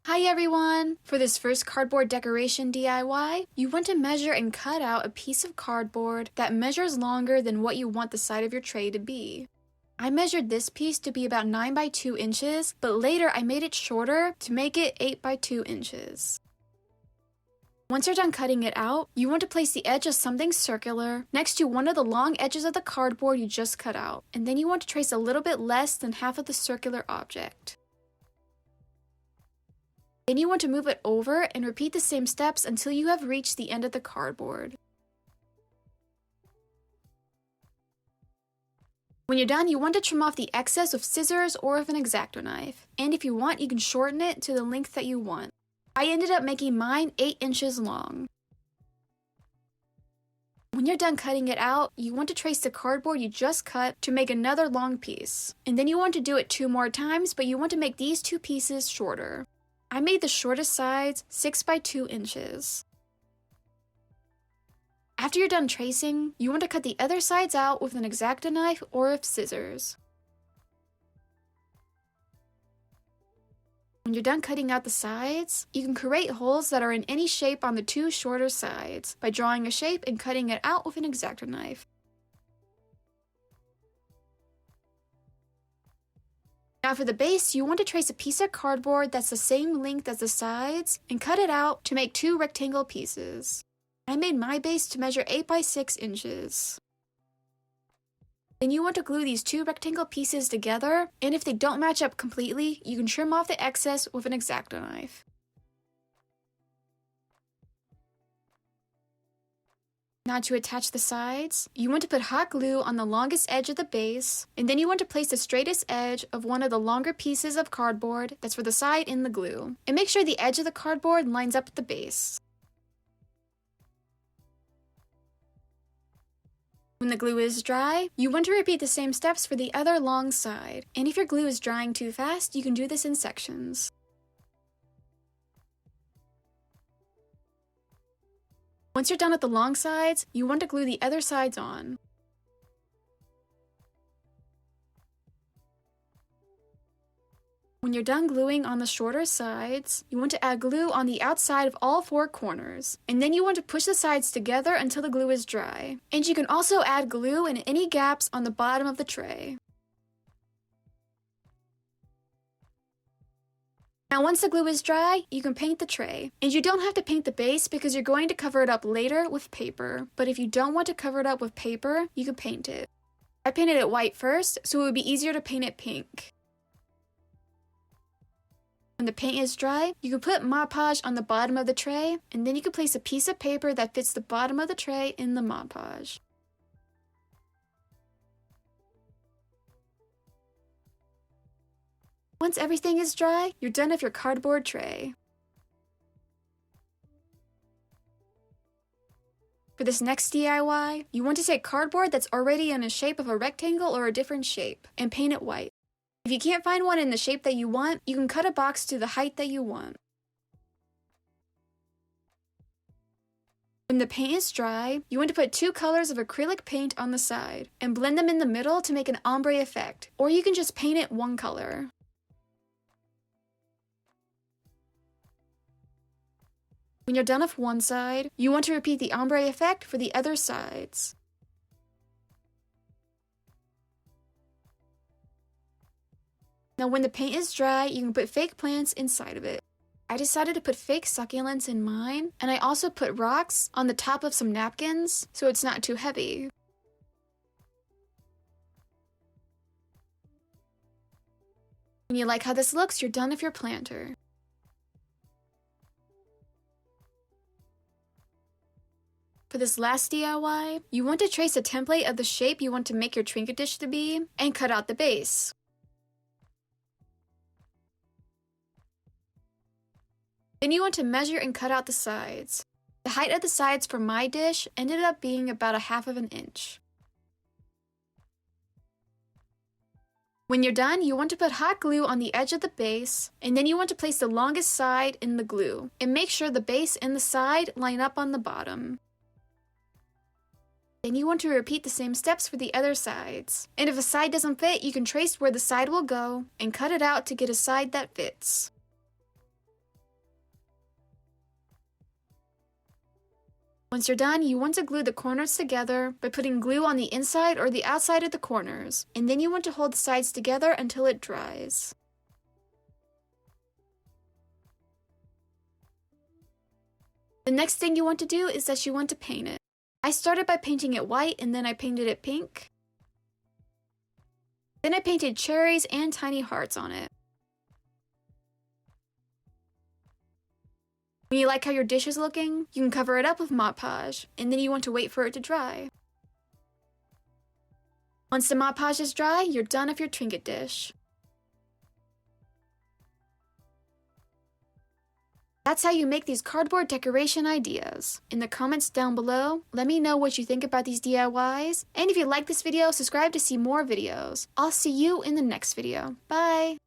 Hi everyone! For this first cardboard decoration DIY, you want to measure and cut out a piece of cardboard that measures longer than what you want the side of your tray to be. I measured this piece to be about 9 by 2 inches, but later I made it shorter to make it 8 by 2 inches. Once you're done cutting it out, you want to place the edge of something circular next to one of the long edges of the cardboard you just cut out, and then you want to trace a little bit less than half of the circular object. Then you want to move it over and repeat the same steps until you have reached the end of the cardboard. When you're done, you want to trim off the excess with scissors or with an X-Acto knife, and if you want, you can shorten it to the length that you want. I ended up making mine 8 inches long. When you're done cutting it out, you want to trace the cardboard you just cut to make another long piece, and then you want to do it 2 more times, but you want to make these 2 pieces shorter. I made the shortest sides 6 by 2 inches. After you're done tracing, you want to cut the other sides out with an X-Acto knife or with scissors. When you're done cutting out the sides, you can create holes that are in any shape on the 2 shorter sides by drawing a shape and cutting it out with an X-Acto knife. Now for the base, you want to trace a piece of cardboard that's the same length as the sides and cut it out to make 2 rectangle pieces. I made my base to measure 8 by 6 inches. Then you want to glue these 2 rectangle pieces together, and if they don't match up completely, you can trim off the excess with an X-Acto knife. Now to attach the sides, you want to put hot glue on the longest edge of the base, and then you want to place the straightest edge of one of the longer pieces of cardboard that's for the side in the glue, and make sure the edge of the cardboard lines up with the base. When the glue is dry, you want to repeat the same steps for the other long side, and if your glue is drying too fast, you can do this in sections. Once you're done with the long sides, you want to glue the other sides on. When you're done gluing on the shorter sides, you want to add glue on the outside of all 4 corners, and then you want to push the sides together until the glue is dry. And you can also add glue in any gaps on the bottom of the tray. Now once the glue is dry, you can paint the tray. And you don't have to paint the base because you're going to cover it up later with paper. But if you don't want to cover it up with paper, you can paint it. I painted it white first, so it would be easier to paint it pink. When the paint is dry, you can put Mod Podge on the bottom of the tray, and then you can place a piece of paper that fits the bottom of the tray in the Mod Podge. Once everything is dry, you're done with your cardboard tray. For this next DIY, you want to take cardboard that's already in a shape of a rectangle or a different shape, and paint it white. If you can't find one in the shape that you want, you can cut a box to the height that you want. When the paint is dry, you want to put 2 colors of acrylic paint on the side, and blend them in the middle to make an ombre effect, or you can just paint it one color. When you're done with one side, you want to repeat the ombre effect for the other sides. Now when the paint is dry, you can put fake plants inside of it. I decided to put fake succulents in mine, and I also put rocks on the top of some napkins so it's not too heavy. When you like how this looks, you're done with your planter. For this last DIY, you want to trace a template of the shape you want to make your trinket dish to be, and cut out the base. Then you want to measure and cut out the sides. The height of the sides for my dish ended up being about 1/2 inch. When you're done, you want to put hot glue on the edge of the base, and then you want to place the longest side in the glue, and make sure the base and the side line up on the bottom. Then you want to repeat the same steps for the other sides. And if a side doesn't fit, you can trace where the side will go and cut it out to get a side that fits. Once you're done, you want to glue the corners together by putting glue on the inside or the outside of the corners, and then you want to hold the sides together until it dries. The next thing you want to do is that you want to paint it. I started by painting it white and then I painted it pink. Then I painted cherries and tiny hearts on it. When you like how your dish is looking, you can cover it up with Mod Podge, and then you want to wait for it to dry. Once the Mod Podge is dry, you're done with your Trinket dish. That's how you make these cardboard decoration ideas. In the comments down below, let me know what you think about these DIYs, and if you like this video, subscribe to see more videos. I'll see you in the next video. Bye!